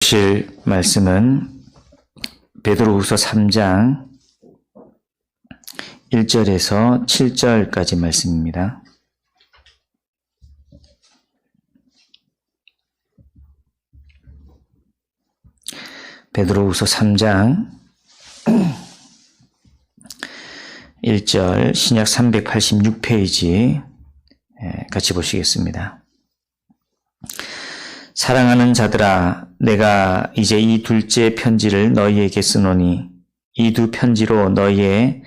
보실 말씀은 베드로후서 3장 1절에서 7절까지 말씀입니다. 베드로후서 3장 1절 신약 386페이지 같이 보시겠습니다. 사랑하는 자들아, 내가 이제 이 둘째 편지를 너희에게 쓰노니 이 두 편지로 너희의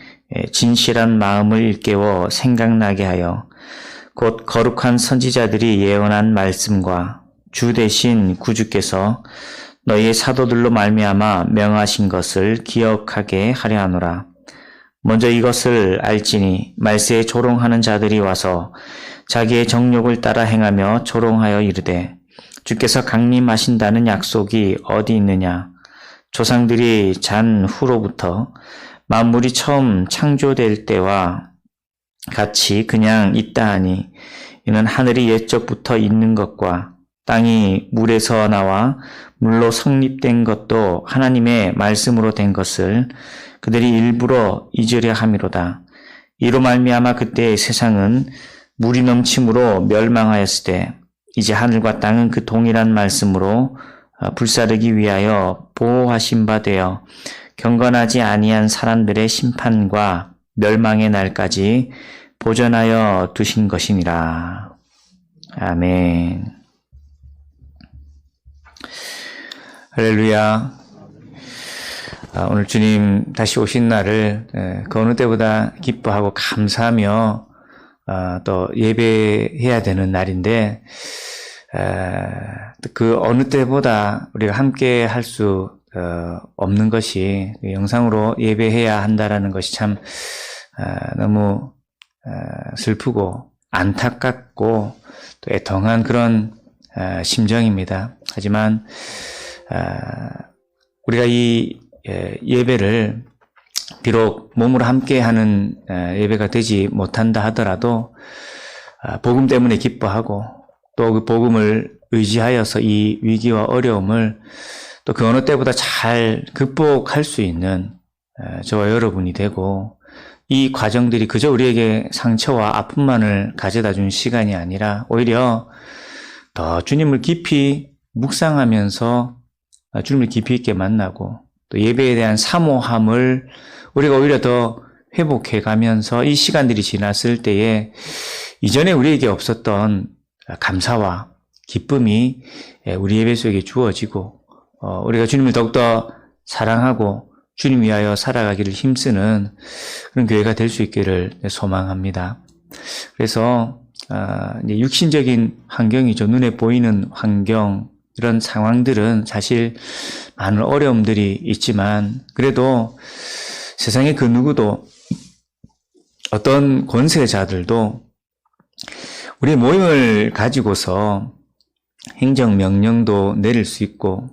진실한 마음을 일깨워 생각나게 하여 곧 거룩한 선지자들이 예언한 말씀과 주 대신 구주께서 너희의 사도들로 말미암아 명하신 것을 기억하게 하려 하노라. 먼저 이것을 알지니 말세에 조롱하는 자들이 와서 자기의 정욕을 따라 행하며 조롱하여 이르되 주께서 강림하신다는 약속이 어디 있느냐? 조상들이 잔 후로부터 만물이 처음 창조될 때와 같이 그냥 있다 하니 이는 하늘이 옛적부터 있는 것과 땅이 물에서 나와 물로 성립된 것도 하나님의 말씀으로 된 것을 그들이 일부러 잊으려 함이로다. 이로 말미암아 그때의 세상은 물이 넘침으로 멸망하였을 때 이제 하늘과 땅은 그 동일한 말씀으로 불사르기 위하여 보호하신 바 되어 경건하지 아니한 사람들의 심판과 멸망의 날까지 보전하여 두신 것이니라. 아멘. 할렐루야. 오늘 주님 다시 오신 날을 그 어느 때보다 기뻐하고 감사하며 또 예배해야 되는 날인데 그 어느 때보다 우리가 함께 할 수 없는 것이 영상으로 예배해야 한다라는 것이 참 너무 슬프고 안타깝고 또 애통한 그런 심정입니다. 하지만 우리가 이 예배를 비록 몸으로 함께하는 예배가 되지 못한다 하더라도 복음 때문에 기뻐하고 또 그 복음을 의지하여서 이 위기와 어려움을 또 그 어느 때보다 잘 극복할 수 있는 저와 여러분이 되고 이 과정들이 그저 우리에게 상처와 아픔만을 가져다 준 시간이 아니라 오히려 더 주님을 깊이 묵상하면서 주님을 깊이 있게 만나고 또 예배에 대한 사모함을 우리가 오히려 더 회복해 가면서 이 시간들이 지났을 때에 이전에 우리에게 없었던 감사와 기쁨이 우리 예배 속에 주어지고 우리가 주님을 더욱더 사랑하고 주님 위하여 살아가기를 힘쓰는 그런 교회가 될 수 있기를 소망합니다. 그래서 이제 육신적인 환경이죠. 눈에 보이는 환경, 이런 상황들은 사실 많은 어려움들이 있지만 그래도 세상의 그 누구도 어떤 권세자들도 우리의 모임을 가지고서 행정명령도 내릴 수 있고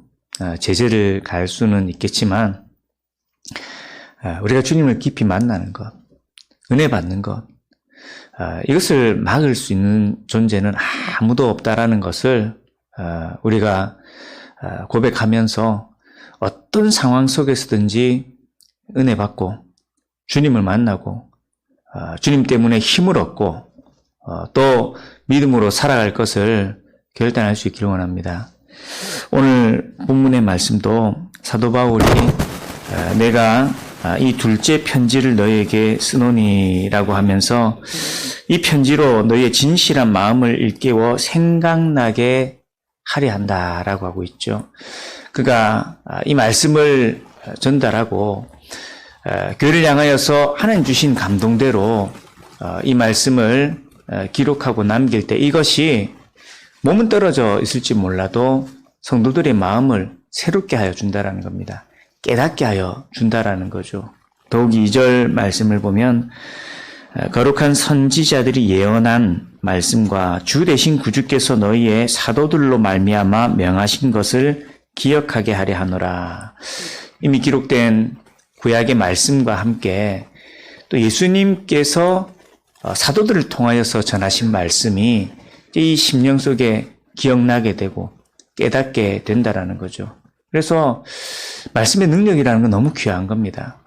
제재를 가할 수는 있겠지만 우리가 주님을 깊이 만나는 것, 은혜 받는 것, 이것을 막을 수 있는 존재는 아무도 없다라는 것을 우리가 고백하면서 어떤 상황 속에서든지 은혜 받고 주님을 만나고 주님 때문에 힘을 얻고 또 믿음으로 살아갈 것을 결단할 수 있기를 원합니다. 오늘 본문의 말씀도 사도 바울이 내가 이 둘째 편지를 너희에게 쓰노니라고 하면서 이 편지로 너희의 진실한 마음을 일깨워 생각나게 하려 한다라고 하고 있죠. 그가 이 말씀을 전달하고 교회를 향하여서 하나님 주신 감동대로 이 말씀을 기록하고 남길 때 이것이 몸은 떨어져 있을지 몰라도 성도들의 마음을 새롭게 하여 준다라는 겁니다. 깨닫게 하여 준다라는 거죠. 더욱이 2절 말씀을 보면 거룩한 선지자들이 예언한 말씀과 주 대신 구주께서 너희의 사도들로 말미암아 명하신 것을 기억하게 하려 하노라. 이미 기록된 구약의 말씀과 함께 또 예수님께서 사도들을 통하여서 전하신 말씀이 이 심령 속에 기억나게 되고 깨닫게 된다라는 거죠. 그래서 말씀의 능력이라는 건 너무 귀한 겁니다.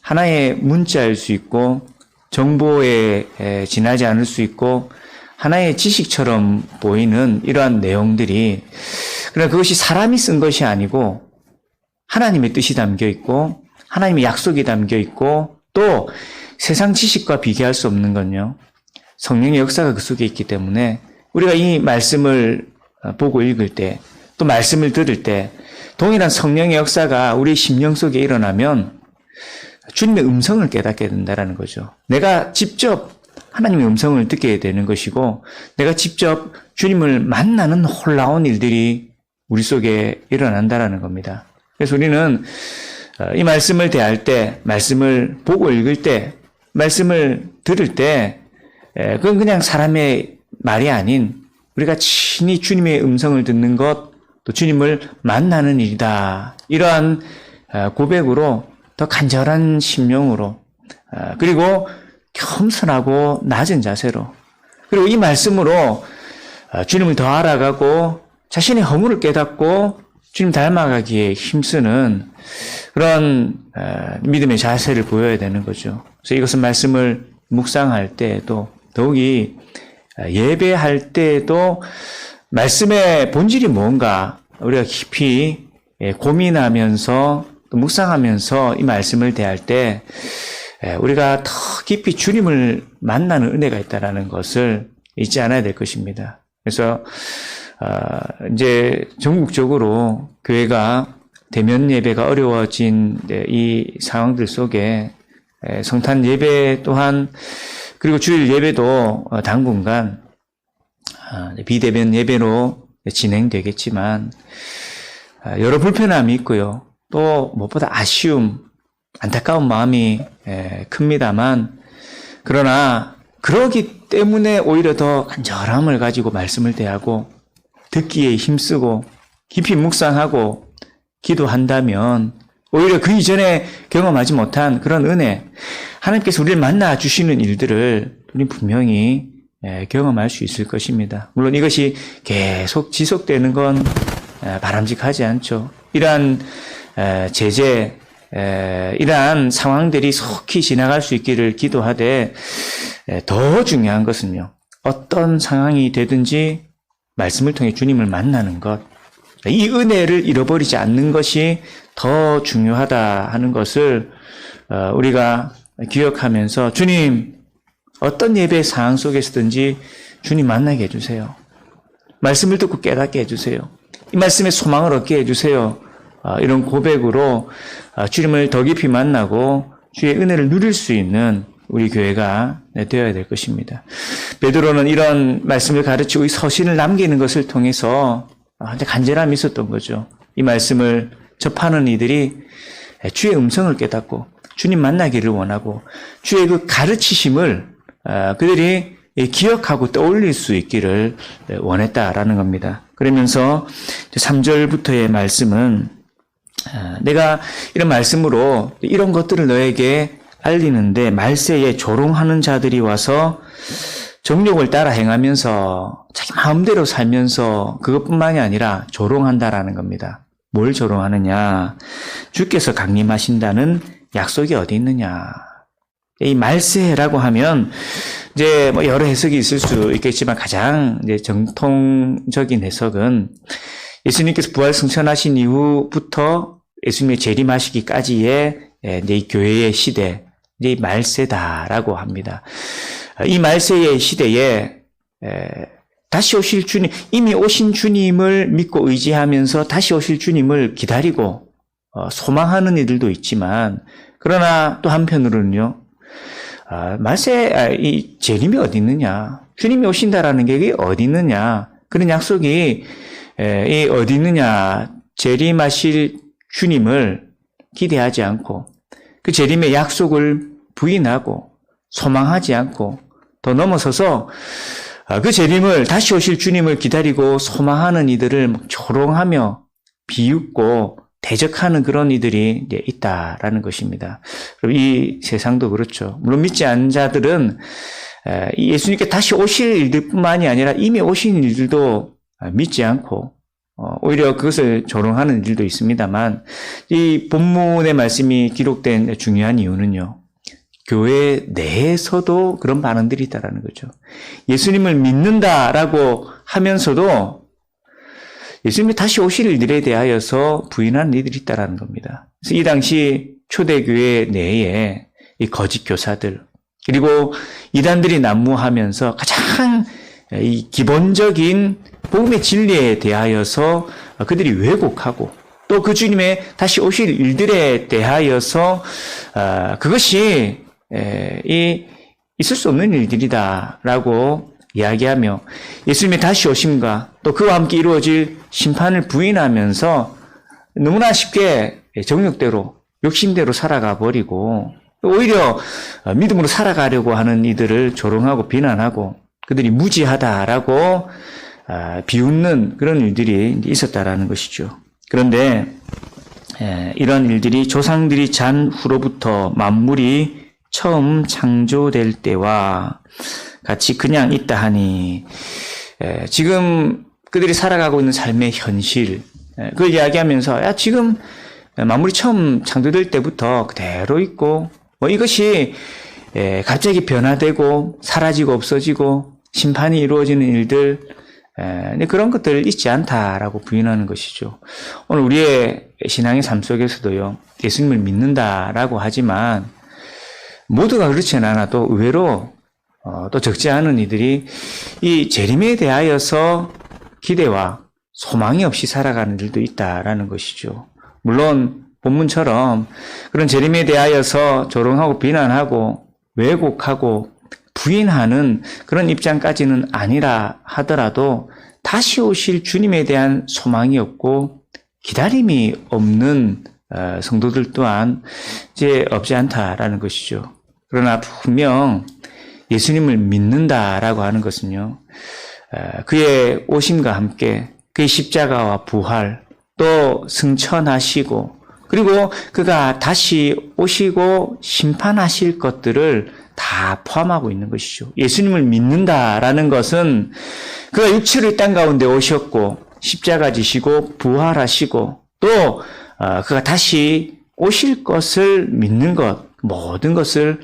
하나의 문자일 수 있고 정보에 지나지 않을 수 있고 하나의 지식처럼 보이는 이러한 내용들이, 그러나 그것이 사람이 쓴 것이 아니고 하나님의 뜻이 담겨 있고 하나님의 약속이 담겨 있고, 또 세상 지식과 비교할 수 없는 건요, 성령의 역사가 그 속에 있기 때문에 우리가 이 말씀을 보고 읽을 때, 또 말씀을 들을 때 동일한 성령의 역사가 우리 심령 속에 일어나면 주님의 음성을 깨닫게 된다는 거죠. 내가 직접 하나님의 음성을 듣게 되는 것이고, 내가 직접 주님을 만나는 놀라운 일들이 우리 속에 일어난다는 겁니다. 그래서 우리는 이 말씀을 대할 때, 말씀을 보고 읽을 때, 말씀을 들을 때, 그건 그냥 사람의 말이 아닌 우리가 친히 주님의 음성을 듣는 것, 또 주님을 만나는 일이다. 이러한 고백으로 더 간절한 심령으로, 그리고 겸손하고 낮은 자세로, 그리고 이 말씀으로 주님을 더 알아가고 자신의 허물을 깨닫고 주님 닮아가기에 힘쓰는 그런 믿음의 자세를 보여야 되는 거죠. 그래서 이것은 말씀을 묵상할 때에도, 더욱이 예배할 때에도 말씀의 본질이 뭔가 우리가 깊이 고민하면서 또 묵상하면서 이 말씀을 대할 때 우리가 더 깊이 주님을 만나는 은혜가 있다는 것을 잊지 않아야 될 것입니다. 그래서 이제 전국적으로 교회가 대면 예배가 어려워진 이 상황들 속에 성탄 예배 또한, 그리고 주일 예배도 당분간 비대면 예배로 진행되겠지만 여러 불편함이 있고요. 또 무엇보다 아쉬움, 안타까운 마음이 큽니다만, 그러나 그러기 때문에 오히려 더 간절함을 가지고 말씀을 대하고 듣기에 힘쓰고 깊이 묵상하고 기도한다면 오히려 그 이전에 경험하지 못한 그런 은혜, 하나님께서 우리를 만나 주시는 일들을 우리 분명히 경험할 수 있을 것입니다. 물론 이것이 계속 지속되는 건 바람직하지 않죠. 이러한 제재, 이러한 상황들이 속히 지나갈 수 있기를 기도하되, 더 중요한 것은요, 어떤 상황이 되든지 말씀을 통해 주님을 만나는 것, 이 은혜를 잃어버리지 않는 것이 더 중요하다 하는 것을 우리가 기억하면서, 주님, 어떤 예배 상황 속에서든지 주님 만나게 해주세요. 말씀을 듣고 깨닫게 해주세요. 이 말씀에 소망을 얻게 해주세요. 이런 고백으로 주님을 더 깊이 만나고 주의 은혜를 누릴 수 있는 우리 교회가 되어야 될 것입니다. 베드로는 이런 말씀을 가르치고 이 서신을 남기는 것을 통해서 간절함이 있었던 거죠. 이 말씀을 접하는 이들이 주의 음성을 깨닫고 주님 만나기를 원하고 주의 그 가르치심을 그들이 기억하고 떠올릴 수 있기를 원했다라는 겁니다. 그러면서 3절부터의 말씀은, 내가 이런 말씀으로 이런 것들을 너에게 알리는데 말세에 조롱하는 자들이 와서 정욕을 따라 행하면서 자기 마음대로 살면서 그것뿐만이 아니라 조롱한다라는 겁니다. 뭘 조롱하느냐? 주께서 강림하신다는 약속이 어디 있느냐? 이 말세라고 하면 이제 뭐 여러 해석이 있을 수 있겠지만 가장 이제 정통적인 해석은 예수님께서 부활 승천하신 이후부터 예수님의 재림하시기까지의 이제 이 교회의 시대, 이제 이 말세다라고 합니다. 이 말세의 시대에 다시 오실 주님, 이미 오신 주님을 믿고 의지하면서 다시 오실 주님을 기다리고 소망하는 이들도 있지만, 그러나 또 한편으로는요, 말세, 이 재림이 어디 있느냐? 주님이 오신다라는 게 어디 있느냐? 그런 약속이 어디 있느냐? 재림하실 주님을 기대하지 않고 그 재림의 약속을 부인하고 소망하지 않고 더 넘어서서 그 재림을, 다시 오실 주님을 기다리고 소망하는 이들을 조롱하며 비웃고 대적하는 그런 이들이 이제 있다라는 것입니다. 그럼 이 세상도 그렇죠. 물론 믿지 않는 자들은 예수님께 다시 오실 일들뿐만이 아니라 이미 오신 일들도 믿지 않고 오히려 그것을 조롱하는 일도 있습니다만, 이 본문의 말씀이 기록된 중요한 이유는요, 교회 내에서도 그런 반응들이 있다라는 거죠. 예수님을 믿는다라고 하면서도 예수님이 다시 오실 일들에 대하여서 부인하는 이들이 있다라는 겁니다. 그래서 이 당시 초대교회 내에 이 거짓 교사들, 그리고 이단들이 난무하면서 가장 이 기본적인 복음의 진리에 대하여서 그들이 왜곡하고 또 그 주님의 다시 오실 일들에 대하여서 그것이 있을 수 없는 일들이다라고 이야기하며 예수님의 다시 오심과 또 그와 함께 이루어질 심판을 부인하면서 너무나 쉽게 정욕대로 욕심대로 살아가 버리고 오히려 믿음으로 살아가려고 하는 이들을 조롱하고 비난하고 그들이 무지하다라고 비웃는 그런 일들이 있었다라는 것이죠. 그런데 이런 일들이 조상들이 잔 후로부터 만물이 처음 창조될 때와 같이 그냥 있다 하니 지금 그들이 살아가고 있는 삶의 현실 그걸 이야기하면서 야 지금 만물이 처음 창조될 때부터 그대로 있고 뭐 이것이 갑자기 변화되고 사라지고 없어지고 심판이 이루어지는 일들 그런 것들 있지 않다라고 부인하는 것이죠. 오늘 우리의 신앙의 삶 속에서도요 예수님을 믿는다라고 하지만 모두가 그렇지는 않아도 의외로 또 적지 않은 이들이 이 재림에 대하여서 기대와 소망이 없이 살아가는 일도 있다라는 것이죠. 물론 본문처럼 그런 재림에 대하여서 조롱하고 비난하고 왜곡하고 부인하는 그런 입장까지는 아니라 하더라도 다시 오실 주님에 대한 소망이 없고 기다림이 없는 성도들 또한 이제 없지 않다라는 것이죠. 그러나 분명 예수님을 믿는다라고 하는 것은요, 그의 오심과 함께 그의 십자가와 부활, 또 승천하시고, 그리고 그가 다시 오시고 심판하실 것들을 다 포함하고 있는 것이죠. 예수님을 믿는다라는 것은 그가 육체로 이 땅 가운데 오셨고, 십자가 지시고, 부활하시고, 또 그가 다시 오실 것을 믿는 것, 모든 것을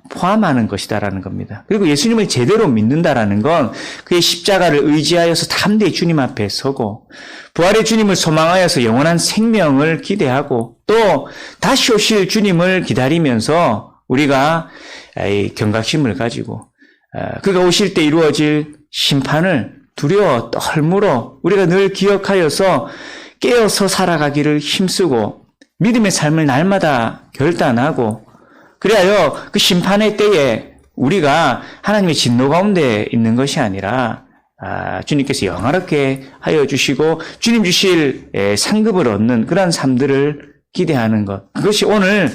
포함하는 것이다라는 겁니다. 그리고 예수님을 제대로 믿는다라는 건 그의 십자가를 의지하여서 담대히 주님 앞에 서고 부활의 주님을 소망하여서 영원한 생명을 기대하고 또 다시 오실 주님을 기다리면서 우리가 경각심을 가지고 그가 오실 때 이루어질 심판을 두려워 떨므로 우리가 늘 기억하여서 깨어서 살아가기를 힘쓰고 믿음의 삶을 날마다 결단하고 그리하여 그 심판의 때에 우리가 하나님의 진노 가운데 있는 것이 아니라 주님께서 영화롭게 하여 주시고 주님 주실 상급을 얻는 그런 삶들을 기대하는 것. 그것이 오늘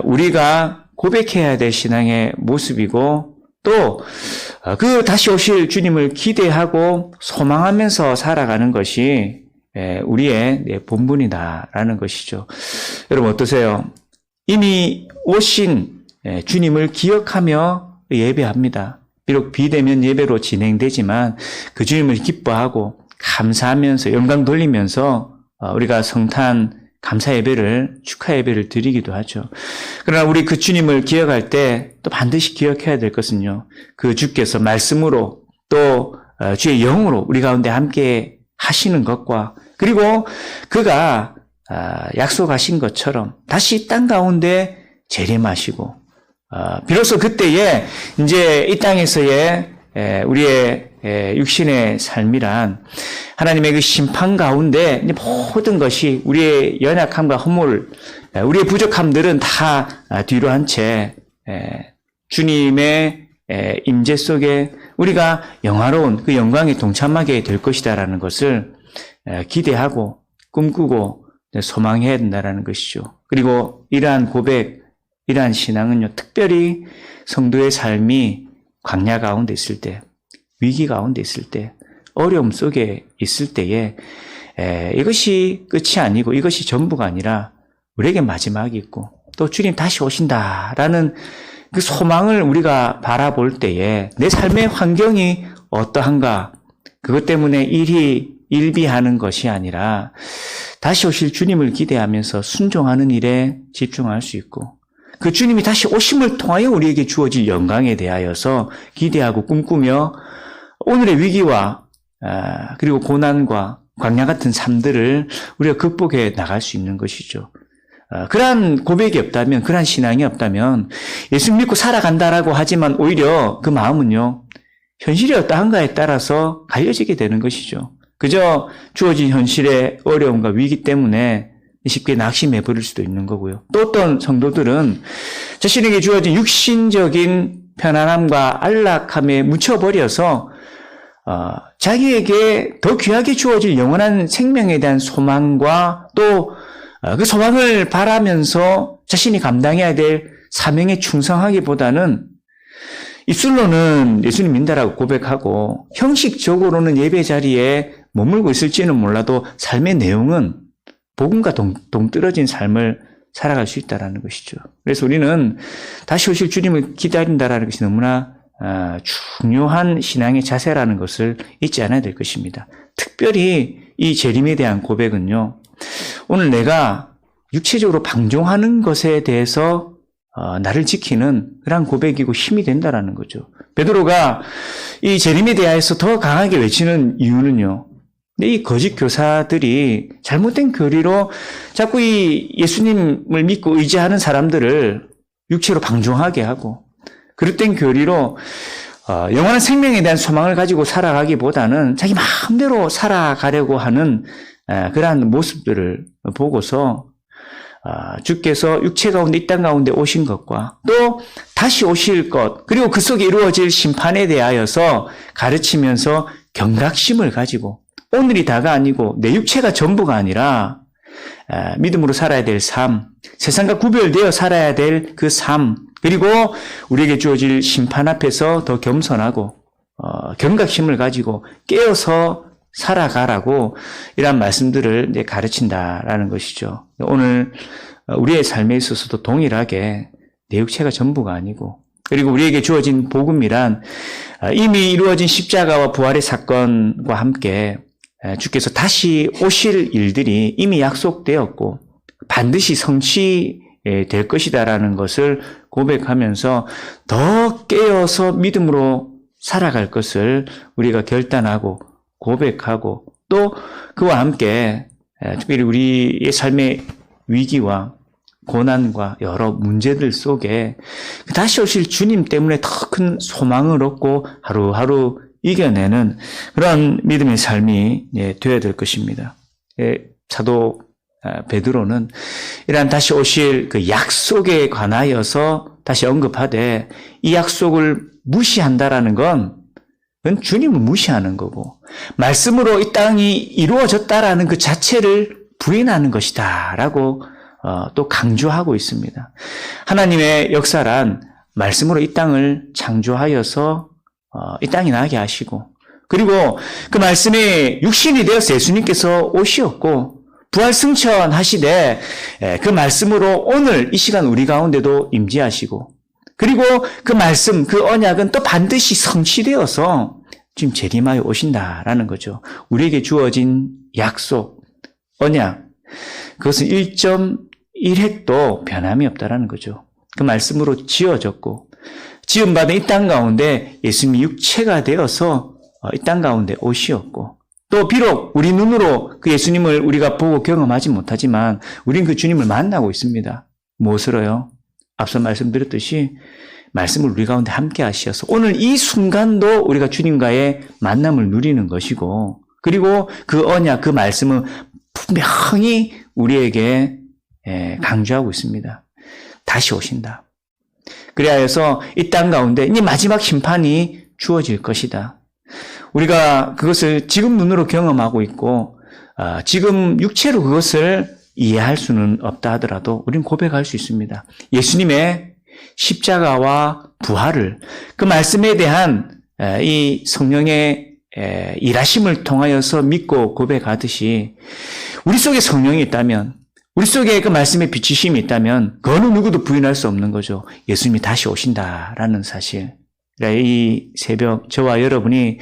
우리가 고백해야 될 신앙의 모습이고 또 그 다시 오실 주님을 기대하고 소망하면서 살아가는 것이 우리의 본분이다라는 것이죠. 여러분 어떠세요? 이미 오신 주님을 기억하며 예배합니다. 비록 비대면 예배로 진행되지만 그 주님을 기뻐하고 감사하면서 영광 돌리면서 우리가 성탄 감사 예배를 축하 예배를 드리기도 하죠. 그러나 우리 그 주님을 기억할 때 또 반드시 기억해야 될 것은요. 그 주께서 말씀으로 또 주의 영으로 우리 가운데 함께 하시는 것과 그리고 그가 약속하신 것처럼 다시 땅 가운데 재림하시고 비로소 그때에 이제 이 땅에서의 우리의 육신의 삶이란 하나님의 그 심판 가운데 모든 것이 우리의 연약함과 허물, 우리의 부족함들은 다 뒤로 한 채 주님의 임재 속에 우리가 영화로운 그 영광에 동참하게 될 것이다라는 것을 기대하고 꿈꾸고 소망해야 된다는 것이죠. 그리고 이러한 고백, 이러한 신앙은요, 특별히 성도의 삶이 광야 가운데 있을 때, 위기 가운데 있을 때, 어려움 속에 있을 때에 이것이 끝이 아니고 이것이 전부가 아니라 우리에게 마지막이 있고 또 주님 다시 오신다라는 그 소망을 우리가 바라볼 때에 내 삶의 환경이 어떠한가, 그것 때문에 일이 일비하는 것이 아니라 다시 오실 주님을 기대하면서 순종하는 일에 집중할 수 있고 그 주님이 다시 오심을 통하여 우리에게 주어질 영광에 대하여서 기대하고 꿈꾸며 오늘의 위기와 그리고 고난과 광야 같은 삶들을 우리가 극복해 나갈 수 있는 것이죠. 그러한 고백이 없다면, 그러한 신앙이 없다면 예수 믿고 살아간다라고 하지만 오히려 그 마음은요, 현실이 어떠한가에 따라서 갈려지게 되는 것이죠. 그저 주어진 현실의 어려움과 위기 때문에 쉽게 낙심해 버릴 수도 있는 거고요. 또 어떤 성도들은 자신에게 주어진 육신적인 편안함과 안락함에 묻혀버려서 자기에게 더 귀하게 주어질 영원한 생명에 대한 소망과 또 그 소망을 바라면서 자신이 감당해야 될 사명에 충성하기보다는 입술로는 예수님 믿는다라고 고백하고 형식적으로는 예배 자리에 머물고 있을지는 몰라도 삶의 내용은 복음과 동떨어진 삶을 살아갈 수 있다는 것이죠. 그래서 우리는 다시 오실 주님을 기다린다는 것이 너무나 중요한 신앙의 자세라는 것을 잊지 않아야 될 것입니다. 특별히 이 재림에 대한 고백은요, 오늘 내가 육체적으로 방종하는 것에 대해서 나를 지키는 그런 고백이고 힘이 된다라는 거죠. 베드로가 이 재림에 대해서 더 강하게 외치는 이유는요, 이 거짓 교사들이 잘못된 교리로 자꾸 이 예수님을 믿고 의지하는 사람들을 육체로 방종하게 하고 그릇된 교리로 영원한 생명에 대한 소망을 가지고 살아가기보다는 자기 마음대로 살아가려고 하는 그러한 모습들을 보고서 주께서 육체 가운데 이 땅 가운데 오신 것과 또 다시 오실 것 그리고 그 속에 이루어질 심판에 대하여서 가르치면서 경각심을 가지고 오늘이 다가 아니고 내 육체가 전부가 아니라 믿음으로 살아야 될 삶, 세상과 구별되어 살아야 될 그 삶, 그리고 우리에게 주어질 심판 앞에서 더 겸손하고 경각심을 가지고 깨어서 살아가라고 이러한 말씀들을 이제 가르친다라는 것이죠. 오늘 우리의 삶에 있어서도 동일하게 내 육체가 전부가 아니고 그리고 우리에게 주어진 복음이란 이미 이루어진 십자가와 부활의 사건과 함께 주께서 다시 오실 일들이 이미 약속되었고 반드시 성취될 것이다라는 것을 고백하면서 더 깨어서 믿음으로 살아갈 것을 우리가 결단하고 고백하고 또 그와 함께 특별히 우리의 삶의 위기와 고난과 여러 문제들 속에 다시 오실 주님 때문에 더 큰 소망을 얻고 하루하루 이겨내는 그런 믿음의 삶이 되어야 될 것입니다. 사도 베드로는 이러한 다시 오실 그 약속에 관하여서 다시 언급하되 이 약속을 무시한다라는 건 그건 주님을 무시하는 거고 말씀으로 이 땅이 이루어졌다라는 그 자체를 부인하는 것이다 라고 또 강조하고 있습니다. 하나님의 역사란 말씀으로 이 땅을 창조하여서 이 땅이 나게 하시고 그리고 그 말씀이 육신이 되어서 예수님께서 오시었고 부활 승천하시되 그 말씀으로 오늘 이 시간 우리 가운데도 임재하시고 그리고 그 말씀, 그 언약은 또 반드시 성취되어서 지금 재림하여 오신다라는 거죠. 우리에게 주어진 약속, 언약, 그것은 1.1획도 변함이 없다라는 거죠. 그 말씀으로 지어졌고 지음받은 이 땅 가운데 예수님이 육체가 되어서 이 땅 가운데 오시었고 또 비록 우리 눈으로 그 예수님을 우리가 보고 경험하지 못하지만 우린 그 주님을 만나고 있습니다. 무엇으로요? 앞서 말씀드렸듯이 말씀을 우리 가운데 함께 하셔서 오늘 이 순간도 우리가 주님과의 만남을 누리는 것이고 그리고 그 언약, 그 말씀은 분명히 우리에게 강조하고 있습니다. 다시 오신다. 그리하여서 이 땅 가운데 이 마지막 심판이 주어질 것이다. 우리가 그것을 지금 눈으로 경험하고 있고 지금 육체로 그것을 이해할 수는 없다 하더라도 우리는 고백할 수 있습니다. 예수님의 십자가와 부활을 그 말씀에 대한 이 성령의 일하심을 통하여서 믿고 고백하듯이 우리 속에 성령이 있다면 우리 속에 그 말씀의 비치심이 있다면 그 어느 누구도 부인할 수 없는 거죠. 예수님이 다시 오신다라는 사실. 이 새벽 저와 여러분이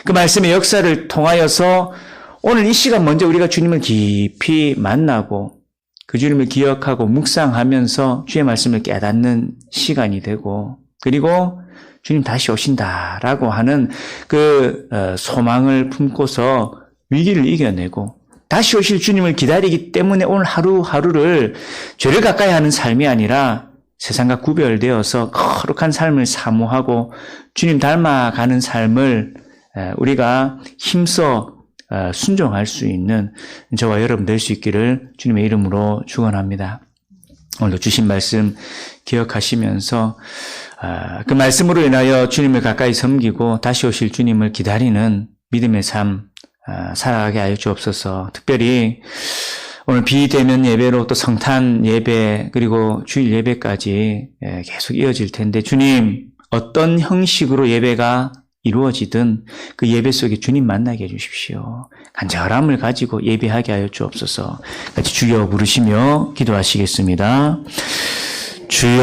그 말씀의 역사를 통하여서 오늘 이 시간 먼저 우리가 주님을 깊이 만나고 그 주님을 기억하고 묵상하면서 주의 말씀을 깨닫는 시간이 되고, 그리고 주님 다시 오신다라고 하는 그 소망을 품고서 위기를 이겨내고 다시 오실 주님을 기다리기 때문에 오늘 하루하루를 죄를 가까이 하는 삶이 아니라 세상과 구별되어서 거룩한 삶을 사모하고 주님 닮아가는 삶을 우리가 힘써 순종할 수 있는 저와 여러분 될 수 있기를 주님의 이름으로 축원합니다. 오늘도 주신 말씀 기억하시면서 그 말씀으로 인하여 주님을 가까이 섬기고 다시 오실 주님을 기다리는 믿음의 삶 살아가게 하여 주옵소서. 특별히 오늘 비대면 예배로 또 성탄 예배 그리고 주일 예배까지 계속 이어질 텐데, 주님 어떤 형식으로 예배가 이루어지든 그 예배 속에 주님 만나게 해주십시오. 간절함을 가지고 예배하게 하여 주옵소서. 같이 주여 부르시며 기도하시겠습니다. 주여